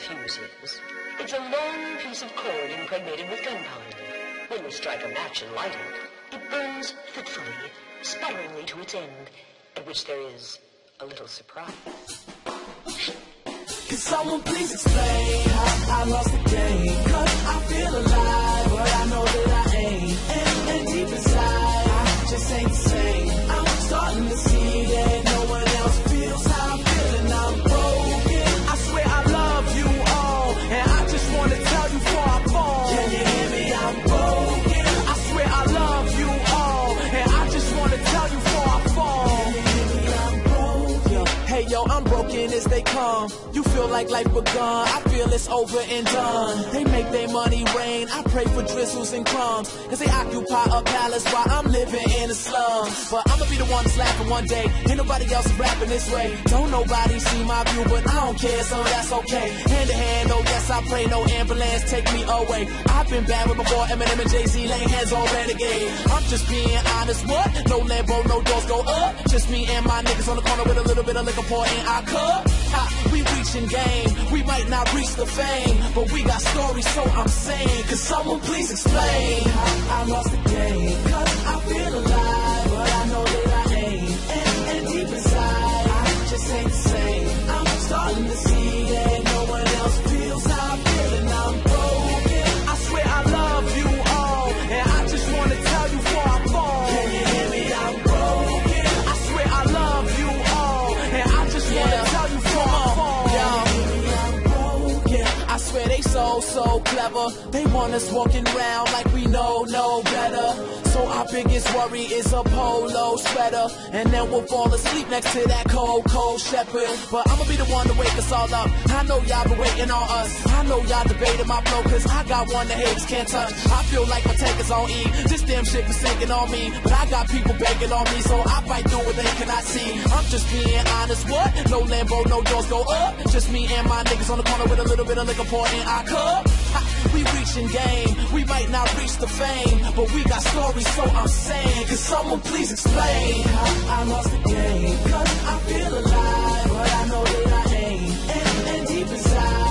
fuse is? It's a long piece of cord impregnated with gunpowder. When we strike a match and light it, it burns fitfully, sputteringly to its end, at which there is a little surprise. Can someone please explain how I lost the game? 'Cause I feel alive, but I know that I ain't. And deep inside, I just ain't the same. I'm starting to see that no one else feels how I'm feeling. I'm broken. I swear I love you all, and I just want to tell you before I fall. Can you hear me? I'm broken. I swear I love you all, and I just want to tell you before I fall. Can you hear me? I'm broken. Hey yo, I'm broken as they come. You feel like life begun, I feel it's over and done. They make their money rain, I pray for drizzles and crumbs, 'cause they occupy a palace while I'm living in the slums. But I'ma be the one that's laughing one day, ain't nobody else rapping this way. Don't nobody see my view, but I don't care, so that's okay. Hand to hand, oh yes I pray, no ambulance take me away. I've been bad with my boy Eminem and Jay-Z, laying hands on Renegade. I'm just being honest, what? No Lambo, no doors go up. Just me and my niggas on the corner with a little bit of liquor pour in our cup. We reaching game, we might not reach the fame, but we got stories, so I'm saying, can someone please explain how I lost the game? 'Cause I feel alive, but I know that I ain't. And deep inside, I just ain't the same. I'm starting to see that no one else feels how I'm feeling. I'm broken. I swear I love you all, and I just want to tell you before I fall. Can you hear me? I'm broken. I swear I love you all, and I just want to tell you before I fall. I swear they so clever. They want us walking around like we know no better. So our biggest worry is a polo sweater, and then we'll fall asleep next to that cold shepherd. But I'ma be the one to wake us all up. I know y'all been waiting on us. I know y'all debating my flow, 'cause I got one the haters can't touch. I feel like my tank is on E. This damn shit was sinking on me, but I got people begging on me, so I fight through what they cannot see. I'm just being honest, what? No Lambo, no doors go up. Just me and my niggas on the corner with a little bit of liquor pour in our cup. We reaching game, we might not reach the fame, but we got stories, so I'm saying, can someone please explain how I lost the game? 'Cause I feel alive.